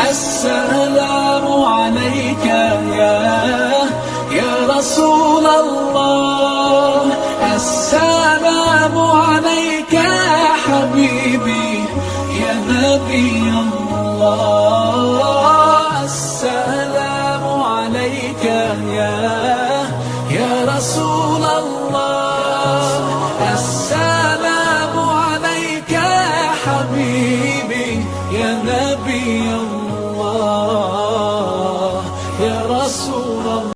السلام عليك يا رسول الله. السلام عليك يا حبيبي يا نبي الله. السلام عليك يا رسول الله. السلام عليك يا حبيبي يا نبي الله يا رسول الله.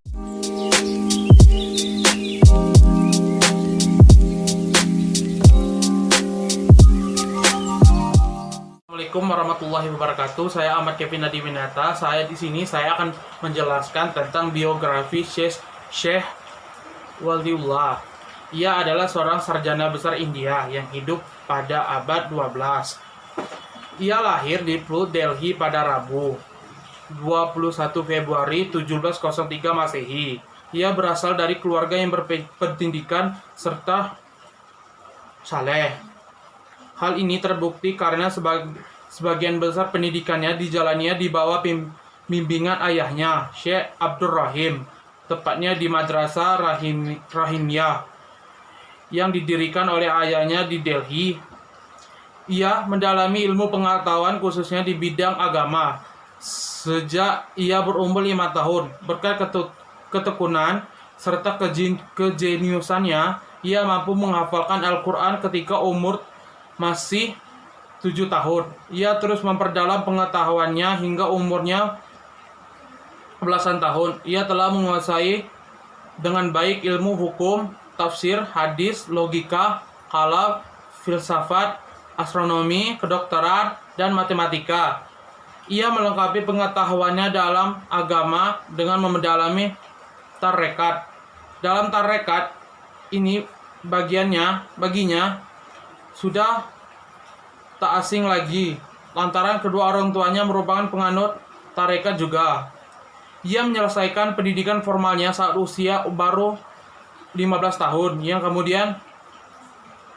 Assalamualaikum warahmatullahi wabarakatuh. Saya Ahmad Kevin Nadiwinata. Di sini saya akan menjelaskan tentang biografi Syekh Waliullah. Ia adalah seorang sarjana besar India yang hidup pada abad 12. Ia lahir di New Delhi pada Rabu 21 Februari 1703 Masehi. Ia berasal dari keluarga yang berpendidikan serta saleh. Hal ini terbukti karena sebagian besar pendidikannya dijalaninya di bawah bimbingan ayahnya, Syekh Abdur Rahim, tepatnya di Madrasah Rahimiyah yang didirikan oleh ayahnya di Delhi. Ia mendalami ilmu pengetahuan khususnya di bidang agama sejak ia berumur 5 tahun. Berkat ketekunan serta kejeniusannya, ia mampu menghafalkan Al-Quran ketika umur masih 7 tahun. Ia terus memperdalam pengetahuannya hingga umurnya belasan tahun. Ia telah menguasai dengan baik ilmu hukum, tafsir, hadis, logika, kalam, filsafat, astronomi, kedokteran, dan matematika. Ia melengkapi pengetahuannya dalam agama dengan mendalami tarekat. Dalam tarekat ini baginya sudah tak asing lagi, lantaran kedua orang tuanya merupakan penganut tarekat juga. Ia menyelesaikan pendidikan formalnya saat usia baru 15 tahun, yang kemudian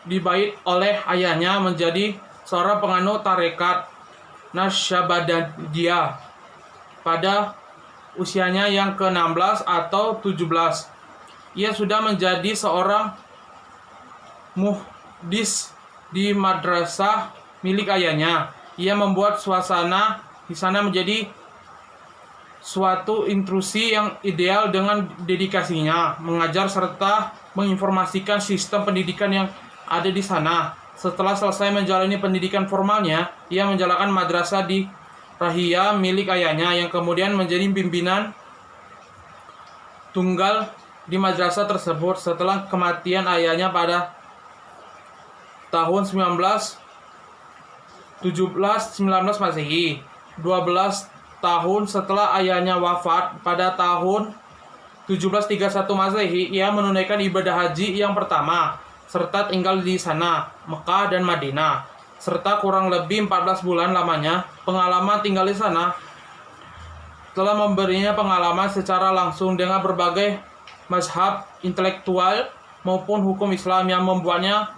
dibait oleh ayahnya menjadi seorang penganut tarekat Nasyabandiyah pada usianya yang ke-16 atau 17. Ia sudah menjadi seorang muhdis di madrasah milik ayahnya. Ia membuat suasana di sana menjadi suatu intrusi yang ideal dengan dedikasinya mengajar serta menginformasikan sistem pendidikan yang ada di sana. Setelah selesai menjalani pendidikan formalnya, ia menjalankan madrasah di Rahia milik ayahnya yang kemudian menjadi pimpinan tunggal di madrasah tersebut. Setelah kematian ayahnya pada tahun 1919 Masehi, 12 tahun setelah ayahnya wafat pada tahun 1731 Masehi, ia menunaikan ibadah haji yang pertama serta tinggal di sana, Mekah dan Madinah, serta kurang lebih 14 bulan lamanya. Pengalaman tinggal di sana telah memberinya pengalaman secara langsung dengan berbagai mazhab intelektual maupun hukum Islam yang membuatnya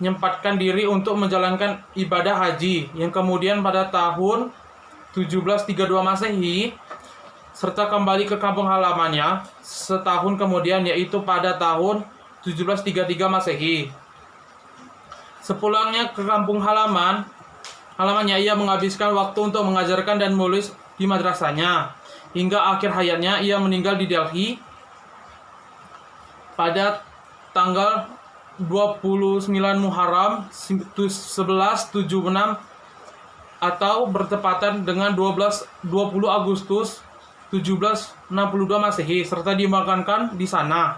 menyempatkan diri untuk menjalankan ibadah haji yang kemudian pada tahun 1732 Masehi serta kembali ke kampung halamannya setahun kemudian, yaitu pada tahun 1733 Masehi. Sepulangnya ke kampung halamannya, ia menghabiskan waktu untuk mengajarkan dan menulis di madrasahnya hingga akhir hayatnya. Ia meninggal di Delhi pada tanggal 29 Muharram 1176 atau bertepatan dengan 20 Agustus 1762 Masehi, serta dimakamkan di sana.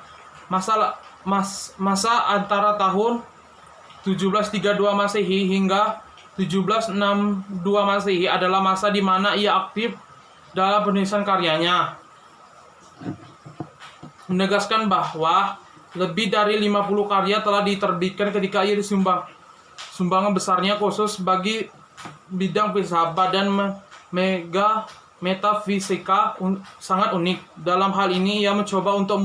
Masa antara tahun 1732 Masehi hingga 1762 Masehi adalah masa di mana ia aktif dalam penulisan karyanya, menegaskan bahwa lebih dari 50 karya telah diterbitkan ketika ia sumbangan besarnya khusus bagi bidang filsafat dan metafisika sangat unik. Dalam hal ini ia mencoba untuk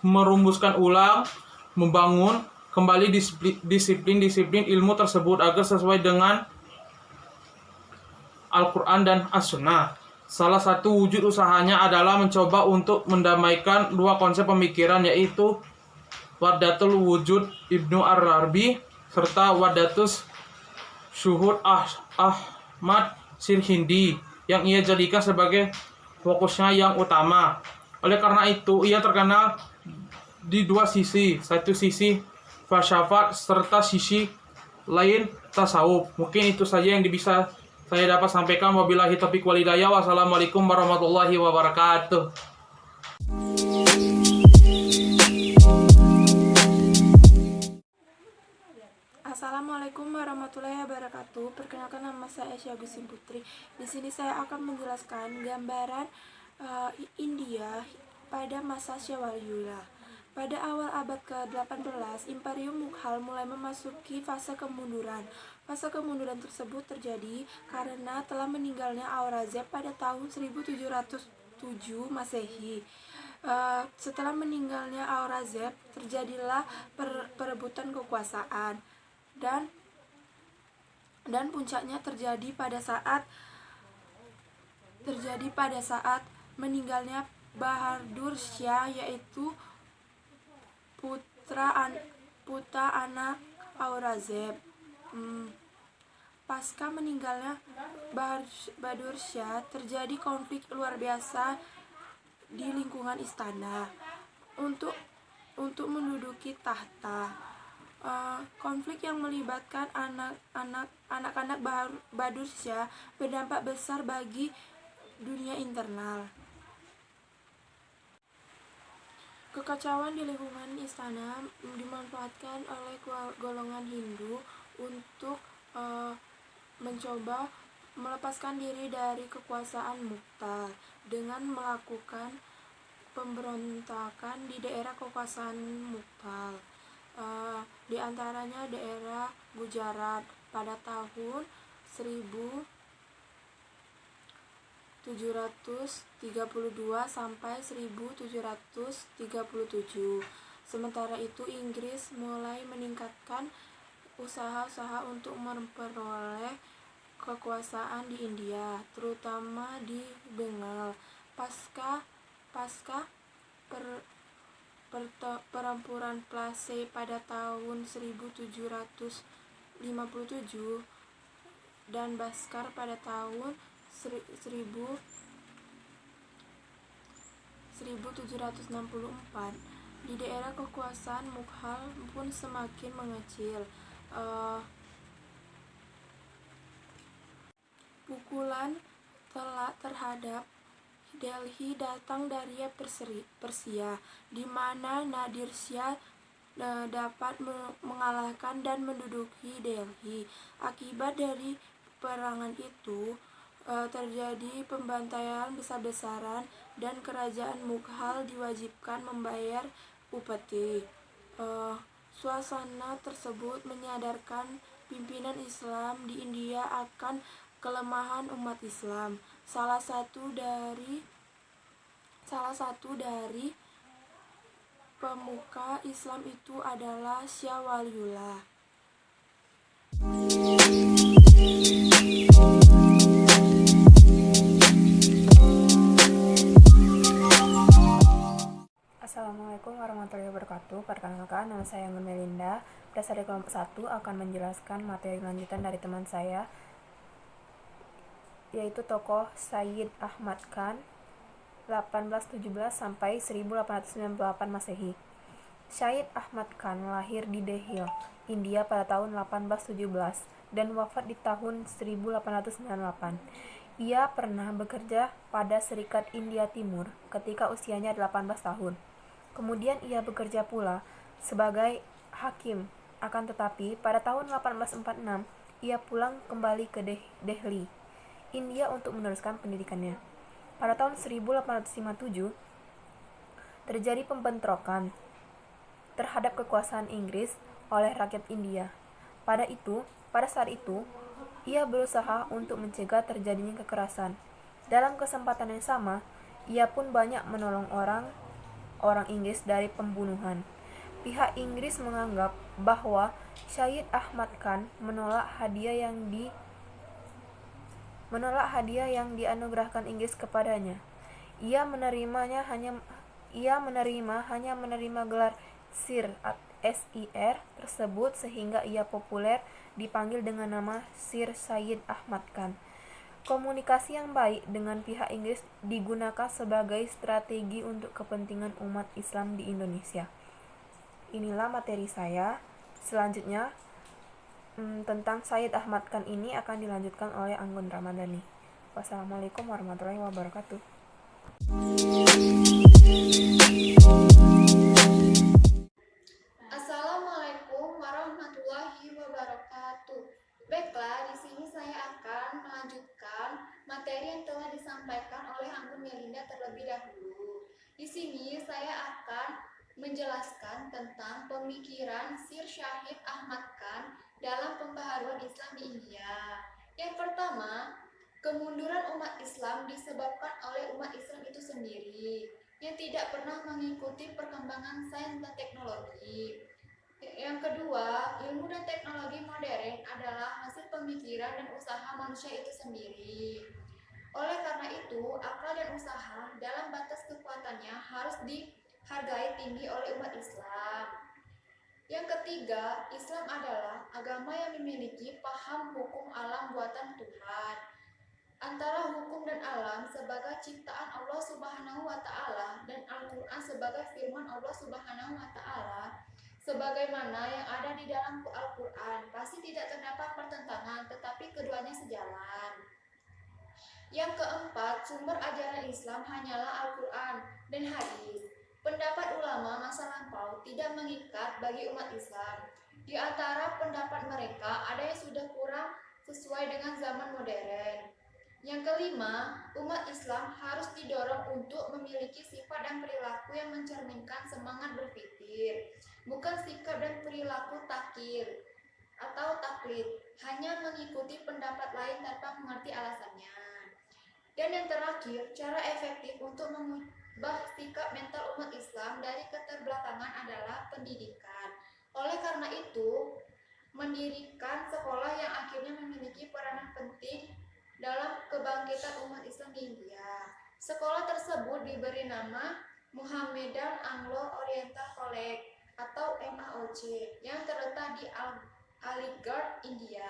merumuskan ulang, membangun kembali disiplin-disiplin ilmu tersebut agar sesuai dengan Al-Quran dan As-Sunnah. Salah satu wujud usahanya adalah mencoba untuk mendamaikan dua konsep pemikiran, yaitu Wahdatul Wujud Ibnu Arabi serta Wahdatus Syuhud Ahmad Sirhindi yang ia jadikan sebagai fokusnya yang utama. Oleh karena itu, ia terkenal di dua sisi, satu sisi falsafat serta sisi lain tasawuf. Mungkin itu saja yang bisa saya dapat sampaikan. Wabillahi taufiq wal hidayah. Wassalamualaikum warahmatullahi wabarakatuh. Assalamualaikum warahmatullahi wabarakatuh. Perkenalkan, nama saya Syagusin Putri. Di sini saya akan menjelaskan gambaran India pada masa Syawaliyullah. Pada awal abad ke-18, Imperium Mughal mulai memasuki fase kemunduran. Fase kemunduran tersebut terjadi karena telah meninggalnya Aurangzeb pada tahun 1707 Masehi. Setelah meninggalnya Aurangzeb, terjadilah perebutan kekuasaan dan puncaknya terjadi pada saat meninggalnya Bahadur Shah, yaitu putra anak Aurangzeb. Pasca meninggalnya Bahadur Shah, terjadi konflik luar biasa di lingkungan istana untuk menduduki tahta. Konflik yang melibatkan anak-anak Bahadur Shah berdampak besar bagi dunia internal. Kekacauan di lingkungan istana dimanfaatkan oleh golongan Hindu untuk mencoba melepaskan diri dari kekuasaan Mughal dengan melakukan pemberontakan di daerah kekuasaan Mughal, di antaranya daerah Gujarat pada tahun 1732 sampai 1737. Sementara itu, Inggris mulai meningkatkan usaha-usaha untuk memperoleh kekuasaan di India, terutama di Bengal. Pasca pertempuran Plassey pada tahun 1757 dan Baskar pada tahun 1764, di daerah kekuasaan Mughal pun semakin mengecil. Pukulan terhadap Delhi datang dari Persia, di mana Nadir Shah dapat mengalahkan dan menduduki Delhi. Akibat dari peperangan itu, terjadi pembantaian besar-besaran dan kerajaan Mughal diwajibkan membayar upeti. Suasana tersebut menyadarkan pimpinan Islam di India akan kelemahan umat Islam. Salah satu dari pemuka Islam itu adalah Syah Waliullah. Assalamualaikum warahmatullahi wabarakatuh. Perkenalkan, nama saya Anggun Melinda. Dasar dari kelompok 1 akan menjelaskan materi lanjutan dari teman saya, yaitu tokoh Sayyid Ahmad Khan 1817 sampai 1898 Masehi. Sayyid Ahmad Khan lahir di Delhi, India pada tahun 1817 dan wafat di tahun 1898. Ia pernah bekerja pada Serikat India Timur ketika usianya 18 tahun. Kemudian ia bekerja pula sebagai hakim. Akan tetapi, pada tahun 1846, ia pulang kembali ke Delhi, India untuk meneruskan pendidikannya. Pada tahun 1857, terjadi pembentrokan terhadap kekuasaan Inggris oleh rakyat India. Pada saat itu, ia berusaha untuk mencegah terjadinya kekerasan. Dalam kesempatan yang sama, ia pun banyak menolong orang Inggris dari pembunuhan. Pihak Inggris menganggap bahwa Sayyid Ahmad Khan menolak hadiah yang menolak hadiah yang dianugerahkan Inggris kepadanya. Ia menerima hanya gelar Sir tersebut sehingga ia populer dipanggil dengan nama Sir Syed Ahmad Khan. Komunikasi yang baik dengan pihak Inggris digunakan sebagai strategi untuk kepentingan umat Islam di Indonesia. Inilah materi saya. Selanjutnya tentang Syed Ahmad Khan ini akan dilanjutkan oleh Anggun Ramadhani. Wassalamualaikum warahmatullahi wabarakatuh. Assalamualaikum warahmatullahi wabarakatuh. Baiklah, di sini saya akan melanjutkan materi yang telah disampaikan oleh Anggun Melinda terlebih dahulu. Di sini saya akan menjelaskan tentang pemikiran Sir Syahid Ahmad Khan dalam pembaharuan Islam di India. Yang pertama, kemunduran umat Islam disebabkan oleh umat Islam itu sendiri yang tidak pernah mengikuti perkembangan sains dan teknologi. Yang kedua, ilmu dan teknologi modern adalah hasil pemikiran dan usaha manusia itu sendiri. Oleh karena itu, akal dan usaha dalam batas kekuatannya harus dihargai tinggi oleh umat Islam. Yang ketiga, Islam adalah agama yang memiliki paham hukum alam buatan Tuhan. Antara hukum dan alam sebagai ciptaan Allah Subhanahu wa taala dan Al-Qur'an sebagai firman Allah Subhanahu wa taala sebagaimana yang ada di dalam Al-Qur'an pasti tidak terdapat pertentangan, tetapi keduanya sejalan. Yang keempat, sumber ajaran Islam hanyalah Al-Qur'an dan hadis. Pendapat ulama masa lampau tidak mengikat bagi umat Islam. Di antara pendapat mereka ada yang sudah kurang sesuai dengan zaman modern. Yang kelima, umat Islam harus didorong untuk memiliki sifat dan perilaku yang mencerminkan semangat berpikir, bukan sikap dan perilaku takir atau taklid, hanya mengikuti pendapat lain tanpa mengerti alasannya. Dan yang terakhir, cara efektif untuk mengubah sikap mental umat Islam dari keterbelakangan adalah pendidikan. Oleh karena itu, mendirikan sekolah yang akhirnya memiliki peranan penting dalam kebangkitan umat Islam di India. Sekolah tersebut diberi nama Muhammadan Anglo Oriental College atau MAOC yang terletak di Aligarh, India.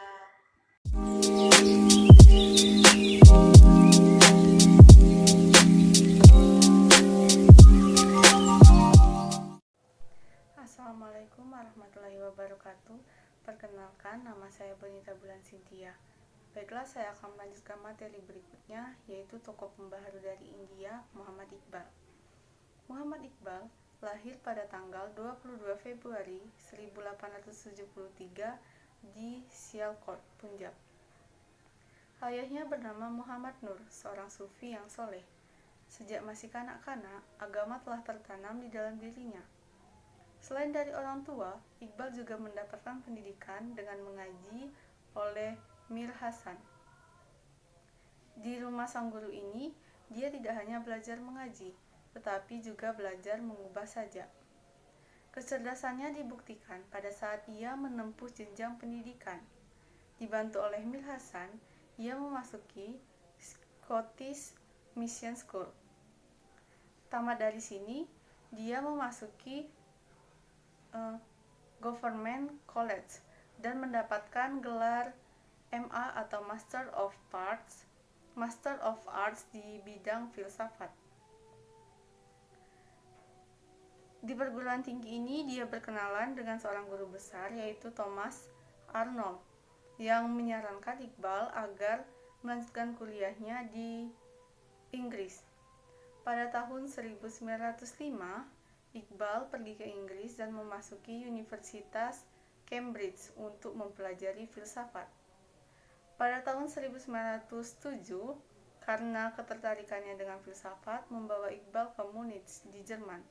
Assalamualaikum warahmatullahi wabarakatuh. Perkenalkan, nama saya Bonita Bulan Cynthia. Baiklah, saya akan melanjutkan materi berikutnya, yaitu tokoh pembaharu dari India, Muhammad Iqbal. Muhammad Iqbal lahir pada tanggal 22 Februari 1873 di Sialkot, Punjab. Ayahnya bernama Muhammad Nur, seorang sufi yang soleh. Sejak masih kanak-kanak, agama telah tertanam di dalam dirinya. Selain dari orang tua, Iqbal juga mendapatkan pendidikan dengan mengaji oleh Mir Hasan. Di rumah sang guru ini, dia tidak hanya belajar mengaji, tetapi juga belajar mengubah sajak. Kecerdasannya dibuktikan pada saat ia menempuh jenjang pendidikan. Dibantu oleh Mir Hasan, ia memasuki Scottish Mission School. Tamat dari sini, dia memasuki Government College dan mendapatkan gelar MA atau Master of Arts di bidang filsafat. Di perguruan tinggi ini dia berkenalan dengan seorang guru besar, yaitu Thomas Arnold, yang menyarankan Iqbal agar melanjutkan kuliahnya di Inggris. Pada tahun 1905, Iqbal pergi ke Inggris dan memasuki Universitas Cambridge untuk mempelajari filsafat. Pada tahun 1907, karena ketertarikannya dengan filsafat, membawa Iqbal ke Munich di Jerman.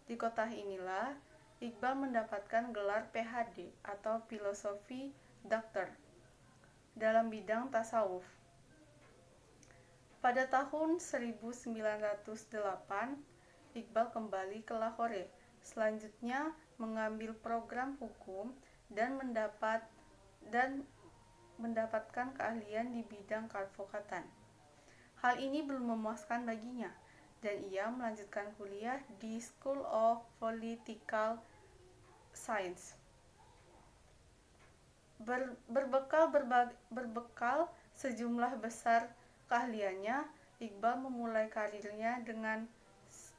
Di kota inilah Iqbal mendapatkan gelar PhD atau Filosofi Doctor dalam bidang tasawuf. Pada tahun 1908, Iqbal kembali ke Lahore. Selanjutnya mengambil program hukum dan mendapatkan keahlian di bidang keadvokatan. Hal ini belum memuaskan baginya, dan ia melanjutkan kuliah di School of Political Science. Berbekal sejumlah besar keahliannya, Iqbal memulai karirnya dengan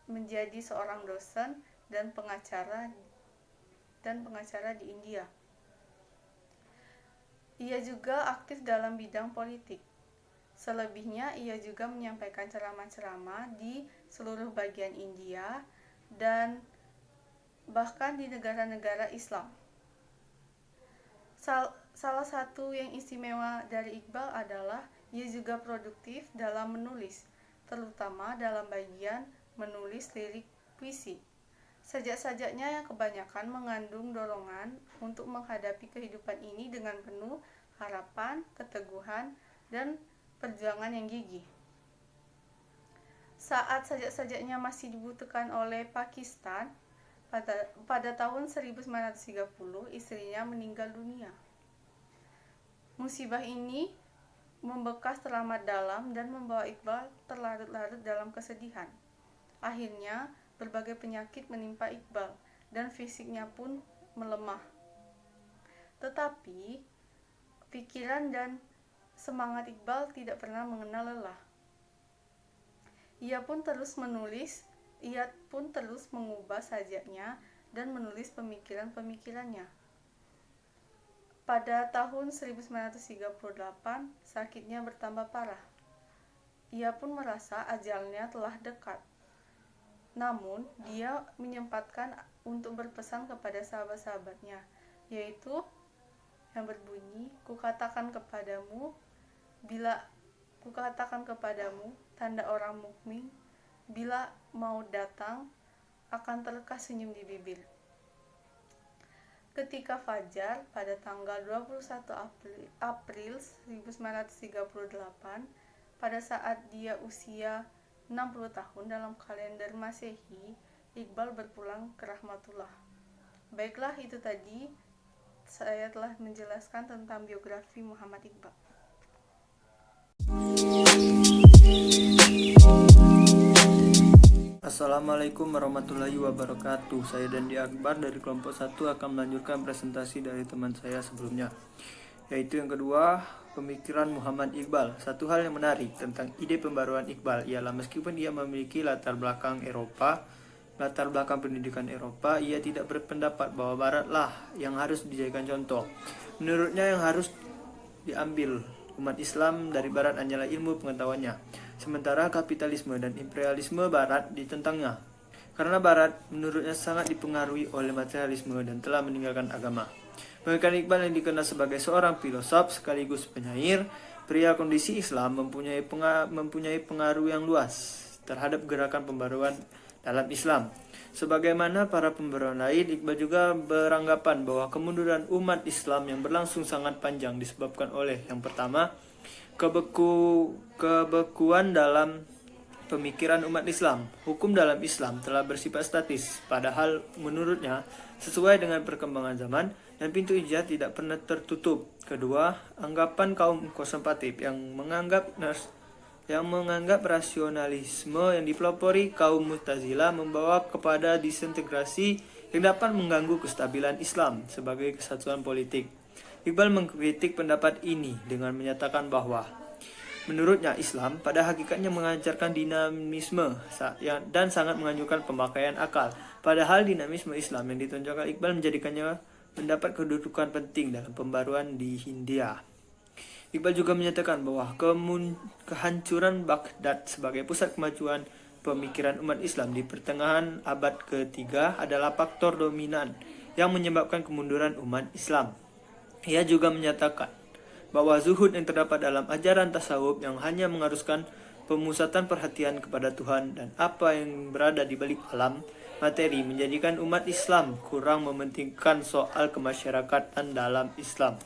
menjadi seorang dosen dan pengacara di India. Ia juga aktif dalam bidang politik. Selebihnya, ia juga menyampaikan ceramah-ceramah di seluruh bagian India dan bahkan di negara-negara Islam. Salah satu yang istimewa dari Iqbal adalah ia juga produktif dalam menulis, terutama dalam bagian menulis lirik puisi. Sajak-sajaknya yang kebanyakan mengandung dorongan untuk menghadapi kehidupan ini dengan penuh harapan, keteguhan, dan perjuangan yang gigih. Saat sajak-sajaknya masih dibutuhkan oleh Pakistan, pada tahun 1930 istrinya meninggal dunia. Musibah ini membekas teramat dalam dan membawa Iqbal terlarut-larut dalam kesedihan. Akhirnya, berbagai penyakit menimpa Iqbal dan fisiknya pun melemah. Tetapi, pikiran dan semangat Iqbal tidak pernah mengenal lelah. Ia pun terus mengubah sajaknya dan menulis pemikiran-pemikirannya. Pada tahun 1938, sakitnya bertambah parah. Ia pun merasa ajalnya telah dekat. Namun, dia menyempatkan untuk berpesan kepada sahabat-sahabatnya, yaitu yang berbunyi, Kukatakan kepadamu, tanda orang mukmin, bila mau datang, akan terlekas senyum di bibir. Ketika fajar pada tanggal 21 April 1938, pada saat dia usia 60 tahun dalam kalender Masehi, Iqbal berpulang ke rahmatullah. Baiklah, itu tadi saya telah menjelaskan tentang biografi Muhammad Iqbal. Assalamualaikum warahmatullahi wabarakatuh. Saya Dandi Akbar dari kelompok 1 akan melanjutkan presentasi dari teman saya sebelumnya, yaitu yang kedua, pemikiran Muhammad Iqbal. Satu hal yang menarik tentang ide pembaruan Iqbal ialah meskipun ia memiliki latar belakang pendidikan Eropa, ia tidak berpendapat bahwa Baratlah yang harus dijadikan contoh. Menurutnya yang harus diambil umat Islam dari Barat hanyalah ilmu pengetahuannya, sementara kapitalisme dan imperialisme Barat ditentangnya. Karena Barat menurutnya sangat dipengaruhi oleh materialisme dan telah meninggalkan agama. Pemikiran Iqbal yang dikenal sebagai seorang filosof sekaligus penyair, pria kondisi Islam mempunyai pengaruh yang luas terhadap gerakan pembaruan dalam Islam. Sebagaimana para pembaruan lain, Iqbal juga beranggapan bahwa kemunduran umat Islam yang berlangsung sangat panjang disebabkan oleh yang pertama, kebekuan dalam pemikiran umat Islam. Hukum dalam Islam telah bersifat statis, padahal menurutnya sesuai dengan perkembangan zaman dan pintu ijtihad tidak pernah tertutup. Kedua, anggapan kaum konservatif yang menganggap rasionalisme yang dipelopori kaum Mu'tazilah membawa kepada disintegrasi yang dapat mengganggu kestabilan Islam sebagai kesatuan politik. Iqbal mengkritik pendapat ini dengan menyatakan bahwa menurutnya Islam pada hakikatnya mengajarkan dinamisme dan sangat menganjurkan pemakaian akal. Padahal dinamisme Islam yang ditonjolkan Iqbal menjadikannya mendapat kedudukan penting dalam pembaruan di Hindia. Iqbal juga menyatakan bahwa kehancuran Baghdad sebagai pusat kemajuan pemikiran umat Islam di pertengahan abad ke-3 adalah faktor dominan yang menyebabkan kemunduran umat Islam. Ia juga menyatakan bahwa zuhud yang terdapat dalam ajaran tasawuf yang hanya mengharuskan pemusatan perhatian kepada Tuhan dan apa yang berada di balik alam materi menjadikan umat Islam kurang mementingkan soal kemasyarakatan dalam Islam.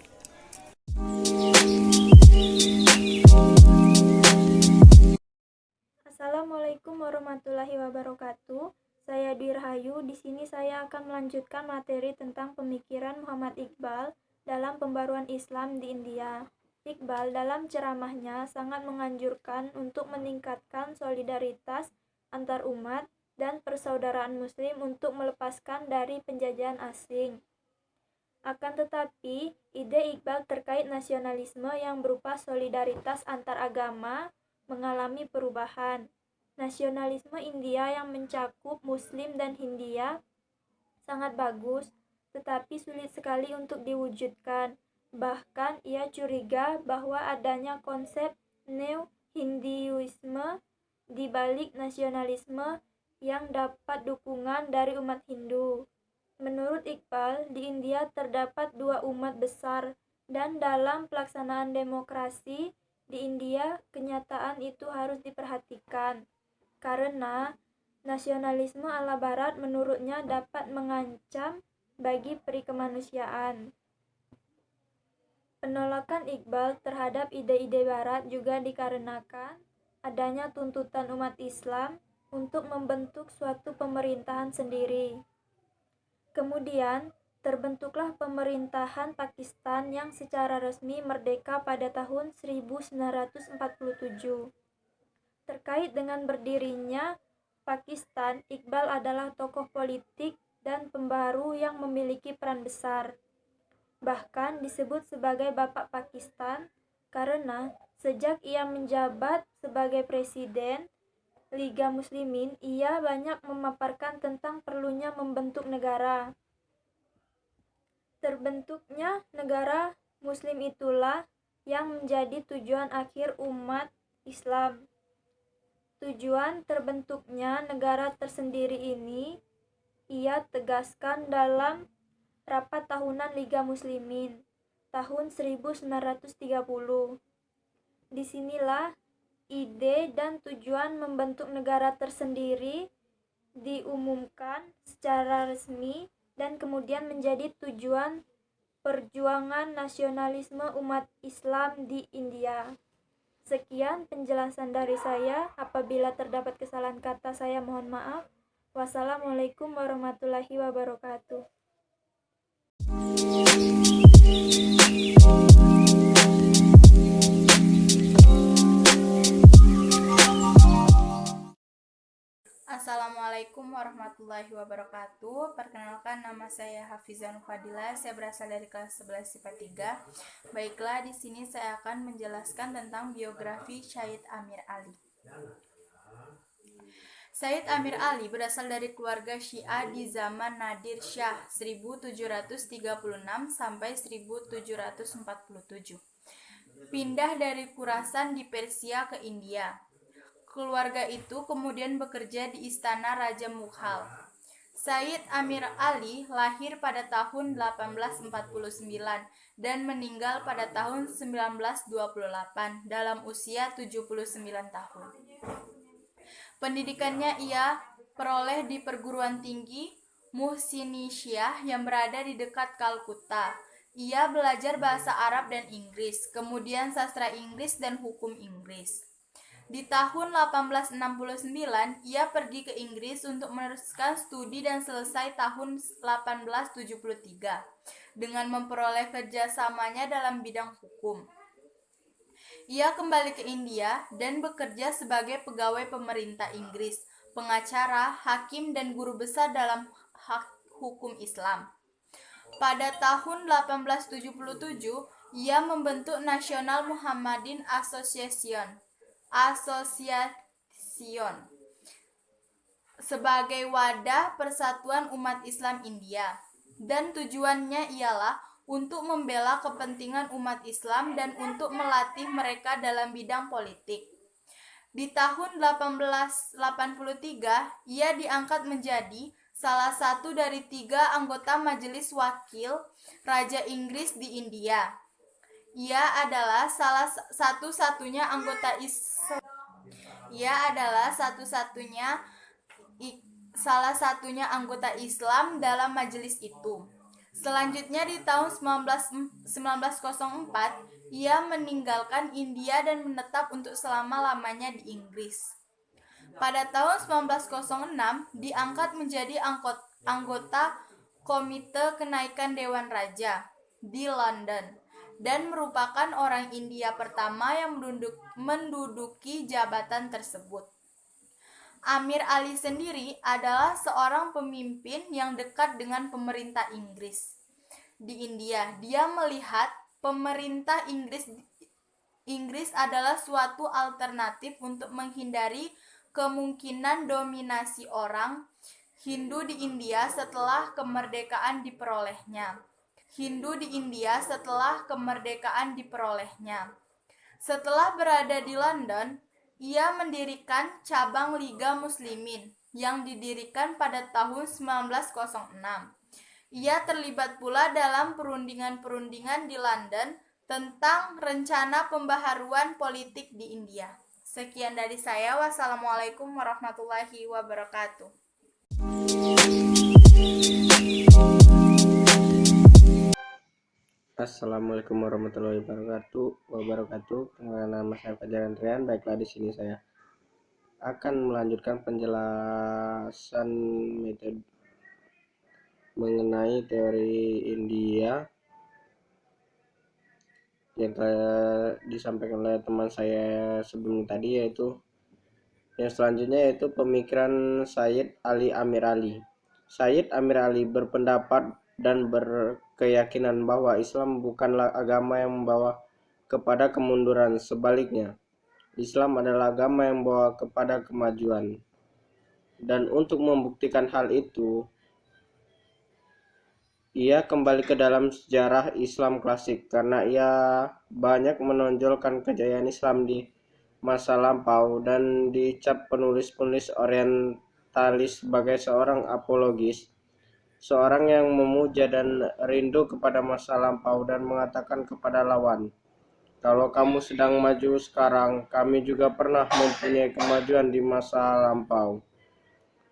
Assalamualaikum warahmatullahi wabarakatuh. Saya Dwi Rahayu. Di sini saya akan melanjutkan materi tentang pemikiran Muhammad Iqbal dalam pembaruan Islam di India. Iqbal dalam ceramahnya sangat menganjurkan untuk meningkatkan solidaritas antar umat dan persaudaraan Muslim untuk melepaskan dari penjajahan asing. Akan tetapi, ide Iqbal terkait nasionalisme yang berupa solidaritas antar agama mengalami perubahan. Nasionalisme India yang mencakup Muslim dan Hindia sangat bagus, tetapi sulit sekali untuk diwujudkan. Bahkan ia curiga bahwa adanya konsep neo-Hinduisme di balik nasionalisme yang dapat dukungan dari umat Hindu. Menurut Iqbal, di India terdapat dua umat besar, dan dalam pelaksanaan demokrasi di India, kenyataan itu harus diperhatikan. Karena nasionalisme ala Barat menurutnya dapat mengancam bagi peri kemanusiaan. Penolakan Iqbal terhadap ide-ide Barat juga dikarenakan adanya tuntutan umat Islam untuk membentuk suatu pemerintahan sendiri. Kemudian, terbentuklah pemerintahan Pakistan yang secara resmi merdeka pada tahun 1947. Terkait dengan berdirinya Pakistan, Iqbal adalah tokoh politik dan pembaru yang memiliki peran besar. Bahkan disebut sebagai Bapak Pakistan karena sejak ia menjabat sebagai Presiden Liga Muslimin, ia banyak memaparkan tentang perlunya membentuk negara. Terbentuknya negara Muslim itulah yang menjadi tujuan akhir umat Islam. Tujuan terbentuknya negara tersendiri ini ia tegaskan dalam Rapat Tahunan Liga Muslimin tahun 1930. Disinilah ide dan tujuan membentuk negara tersendiri diumumkan secara resmi dan kemudian menjadi tujuan perjuangan nasionalisme umat Islam di India. Sekian penjelasan dari saya. Apabila terdapat kesalahan kata, saya mohon maaf. Wassalamualaikum warahmatullahi wabarakatuh. Assalamualaikum warahmatullahi wabarakatuh. Perkenalkan, nama saya Hafizah Fadilah. Saya berasal dari kelas 11 IPA 3. Baiklah, di sini saya akan menjelaskan tentang biografi Syed Amir Ali. Syed Amir Ali berasal dari keluarga Syiah di zaman Nadir Shah 1736 sampai 1747. Pindah dari Khurasan di Persia ke India. Keluarga itu kemudian bekerja di istana Raja Mughal. Syed Amir Ali lahir pada tahun 1849 dan meninggal pada tahun 1928 dalam usia 79 tahun. Pendidikannya ia peroleh di perguruan tinggi Muhsiniyah yang berada di dekat Kalkuta. Ia belajar bahasa Arab dan Inggris, kemudian sastra Inggris dan hukum Inggris. Di tahun 1869, ia pergi ke Inggris untuk meneruskan studi dan selesai tahun 1873 dengan memperoleh kerjasamanya dalam bidang hukum. Ia kembali ke India dan bekerja sebagai pegawai pemerintah Inggris, pengacara, hakim, dan guru besar dalam hukum Islam. Pada tahun 1877, ia membentuk National Muhammadin Association sebagai wadah persatuan umat Islam India, dan tujuannya ialah untuk membela kepentingan umat Islam dan untuk melatih mereka dalam bidang politik. Di tahun 1883, ia diangkat menjadi salah satu dari 3 anggota Majelis Wakil Raja Inggris di India. Ia adalah salah satu-satunya anggota Islam dalam majelis itu. Selanjutnya di tahun 1904, ia meninggalkan India dan menetap untuk selama-lamanya di Inggris. Pada tahun 1906, diangkat menjadi anggota Komite Kenaikan Dewan Raja di London. dan merupakan orang India pertama yang menduduki jabatan tersebut. Amir Ali sendiri adalah seorang pemimpin yang dekat dengan pemerintah Inggris. Di India, dia melihat pemerintah Inggris adalah suatu alternatif untuk menghindari kemungkinan dominasi orang Hindu di India setelah kemerdekaan diperolehnya. Setelah berada di London, ia mendirikan cabang Liga Muslimin yang didirikan pada tahun 1906. Ia terlibat pula dalam perundingan-perundingan di London tentang rencana pembaharuan politik di India. Sekian dari saya. Wassalamualaikum warahmatullahi wabarakatuh. Assalamualaikum warahmatullahi wabarakatuh. Nama saya Fajar Andrian. Baiklah, di sini saya akan melanjutkan penjelasan metode mengenai teori India yang telah disampaikan oleh teman saya sebelum tadi, yaitu yang selanjutnya yaitu pemikiran Sayyid Ali Amir Ali. Sayyid Amir Ali berpendapat dan berkeyakinan bahwa Islam bukanlah agama yang membawa kepada kemunduran. Sebaliknya, Islam adalah agama yang membawa kepada kemajuan. Dan untuk membuktikan hal itu, ia kembali ke dalam sejarah Islam klasik karena ia banyak menonjolkan kejayaan Islam di masa lampau dan dicap penulis-penulis orientalis sebagai seorang apologis, seorang yang memuja dan rindu kepada masa lampau dan mengatakan kepada lawan, kalau kamu sedang maju sekarang, kami juga pernah mempunyai kemajuan di masa lampau.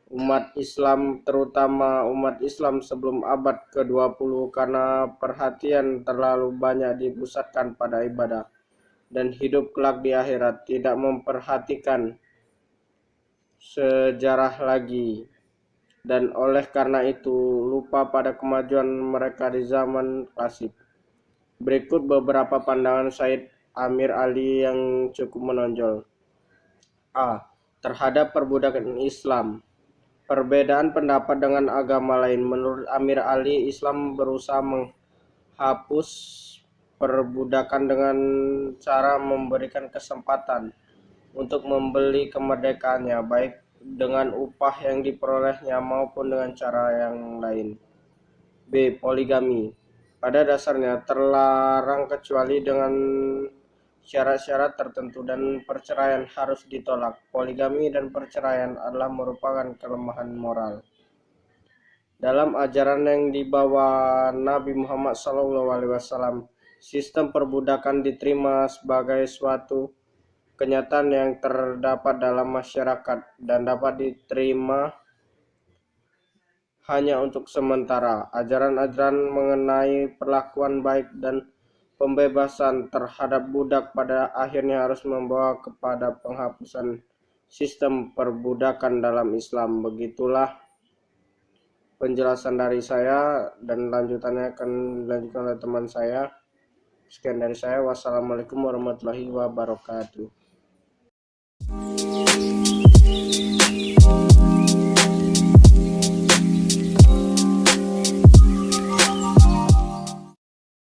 Umat Islam, terutama umat Islam sebelum abad ke-20, karena perhatian terlalu banyak dipusatkan pada ibadah dan hidup kelak di akhirat, tidak memperhatikan sejarah lagi, dan oleh karena itu lupa pada kemajuan mereka di zaman klasik. Berikut beberapa pandangan Sayyid Amir Ali yang cukup menonjol. A. Terhadap perbudakan Islam. Perbedaan pendapat dengan agama lain. Menurut Amir Ali, Islam berusaha menghapus perbudakan dengan cara memberikan kesempatan untuk membeli kemerdekaannya, baik dengan upah yang diperolehnya maupun dengan cara yang lain. B. Poligami. Pada dasarnya terlarang kecuali dengan syarat-syarat tertentu dan perceraian harus ditolak. Poligami dan perceraian adalah merupakan kelemahan moral. Dalam ajaran yang dibawa Nabi Muhammad SAW, sistem perbudakan diterima sebagai suatu kenyataan yang terdapat dalam masyarakat dan dapat diterima hanya untuk sementara. Ajaran-ajaran mengenai perlakuan baik dan pembebasan terhadap budak pada akhirnya harus membawa kepada penghapusan sistem perbudakan dalam Islam. Begitulah penjelasan dari saya dan lanjutannya akan dilanjutkan oleh teman saya. Sekian dari saya. Wassalamualaikum warahmatullahi wabarakatuh.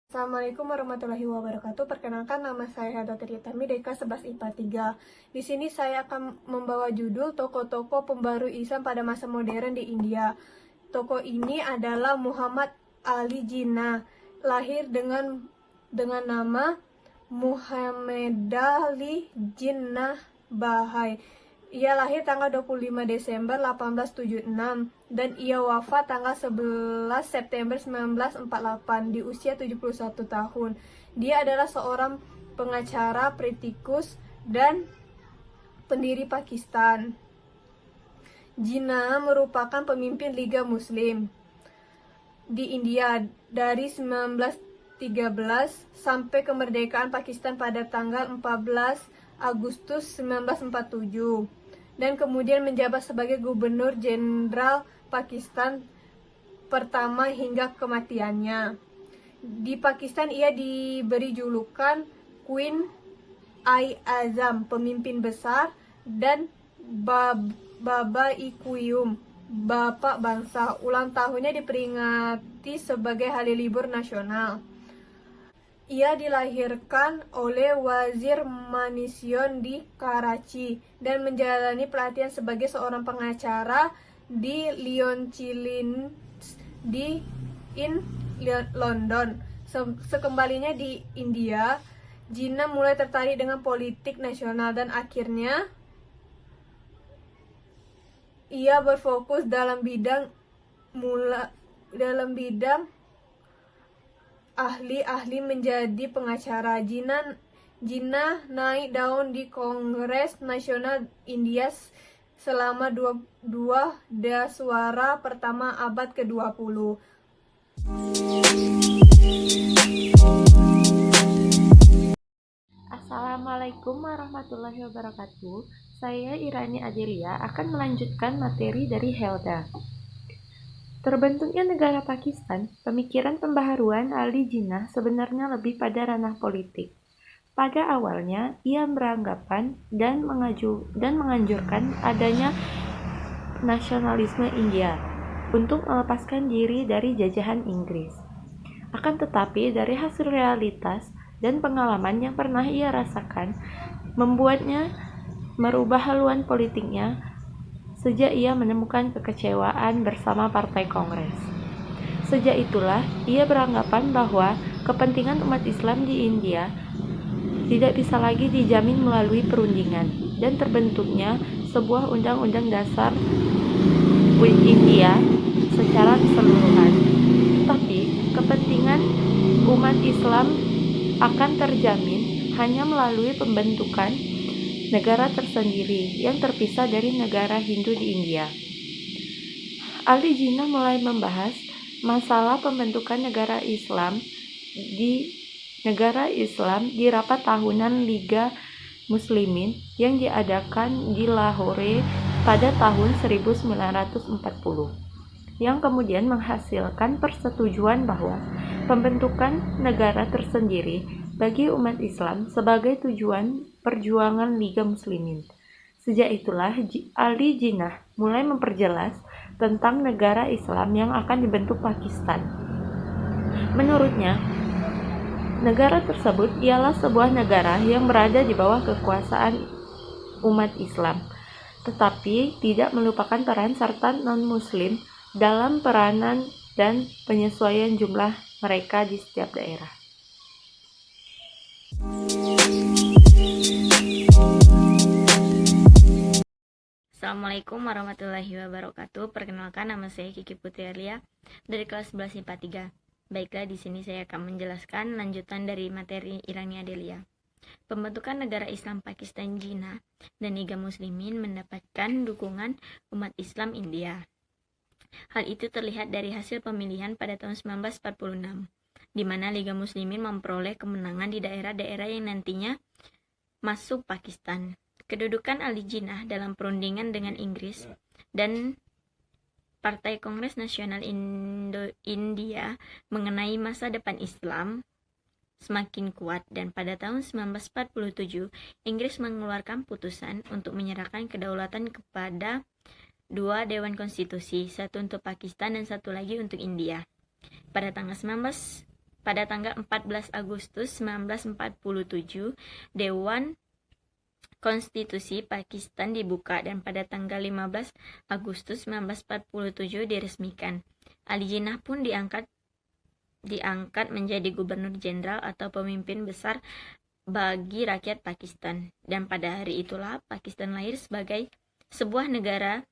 Assalamualaikum warahmatullahi wabarakatuh. Perkenalkan, nama saya Hada Triatami, DK 11 IPA 3. Di sini saya akan membawa judul tokoh-tokoh pembaru Islam pada masa modern di India. Tokoh ini adalah Muhammad Ali Jinnah, lahir dengan nama Muhammad Ali Jinnah Bahai. Ia lahir tanggal 25 Desember 1876 dan ia wafat tanggal 11 September 1948 di usia 71 tahun. Dia adalah seorang pengacara, politikus, dan pendiri Pakistan. Jinnah merupakan pemimpin Liga Muslim di India dari 1913 sampai kemerdekaan Pakistan pada tanggal 14 Agustus 1947 dan kemudian menjabat sebagai Gubernur Jenderal Pakistan pertama hingga kematiannya. Di Pakistan ia diberi julukan Queen Azam, pemimpin besar, dan Baba-i-Qaum, bapak bangsa. Ulang tahunnya diperingati sebagai hari libur nasional. Ia dilahirkan oleh Wazir Manisyon di Karachi dan menjalani pelatihan sebagai seorang pengacara di Lyons di London. Sekembalinya di India, Jinnah mulai tertarik dengan politik nasional dan akhirnya ia berfokus dalam bidang ahli menjadi pengacara. Jinnah naik daun di Kongres Nasional India selama dua daswara pertama abad ke-20. Assalamualaikum warahmatullahi wabarakatuh. Saya Irani Adelia akan melanjutkan materi dari Helda. Terbentuknya negara Pakistan, pemikiran pembaharuan Ali Jinnah sebenarnya lebih pada ranah politik. Pada awalnya, ia beranggapan dan menganjurkan adanya nasionalisme India untuk melepaskan diri dari jajahan Inggris. Akan tetapi, dari hasil realitas dan pengalaman yang pernah ia rasakan, membuatnya merubah haluan politiknya sejak ia menemukan kekecewaan bersama Partai Kongres. Sejak itulah, ia beranggapan bahwa kepentingan umat Islam di India tidak bisa lagi dijamin melalui perundingan, dan terbentuknya sebuah undang-undang dasar India secara keseluruhan. Tapi, kepentingan umat Islam akan terjamin hanya melalui pembentukan negara tersendiri yang terpisah dari negara Hindu di India. Ali Jinnah mulai membahas masalah pembentukan negara Islam di rapat tahunan Liga Muslimin yang diadakan di Lahore pada tahun 1940, yang kemudian menghasilkan persetujuan bahwa pembentukan negara tersendiri bagi umat Islam sebagai tujuan perjuangan Liga Muslimin. Sejak itulah Ali Jinnah mulai memperjelas tentang negara Islam yang akan dibentuk Pakistan. Menurutnya, negara tersebut ialah sebuah negara yang berada di bawah kekuasaan umat Islam, tetapi tidak melupakan peran serta non-Muslim dalam peranan dan penyesuaian jumlah mereka di setiap daerah. Assalamualaikum warahmatullahi wabarakatuh. Perkenalkan, nama saya Kiki Putri Alia dari kelas 11 IPA 3. Baiklah, di sini saya akan menjelaskan lanjutan dari materi Irani Adelia. Pembentukan negara Islam Pakistan Jinnah dan Liga Muslimin mendapatkan dukungan umat Islam India. Hal itu terlihat dari hasil pemilihan pada tahun 1946, di mana Liga Muslimin memperoleh kemenangan di daerah-daerah yang nantinya masuk Pakistan. Kedudukan Ali Jinnah dalam perundingan dengan Inggris dan Partai Kongres Nasional India mengenai masa depan Islam semakin kuat, dan pada tahun 1947 Inggris mengeluarkan putusan untuk menyerahkan kedaulatan kepada dua dewan konstitusi, satu untuk Pakistan dan satu lagi untuk India. Pada tanggal 14 Agustus 1947, Dewan Konstitusi Pakistan dibuka dan pada tanggal 15 Agustus 1947 diresmikan. Ali Jinnah pun diangkat menjadi gubernur jenderal atau pemimpin besar bagi rakyat Pakistan, dan pada hari itulah Pakistan lahir sebagai sebuah negara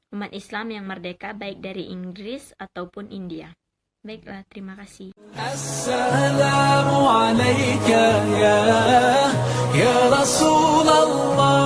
umat Islam yang merdeka baik dari Inggris ataupun India. Baiklah, terima kasih. Assalamu alayka ya Rasulullah.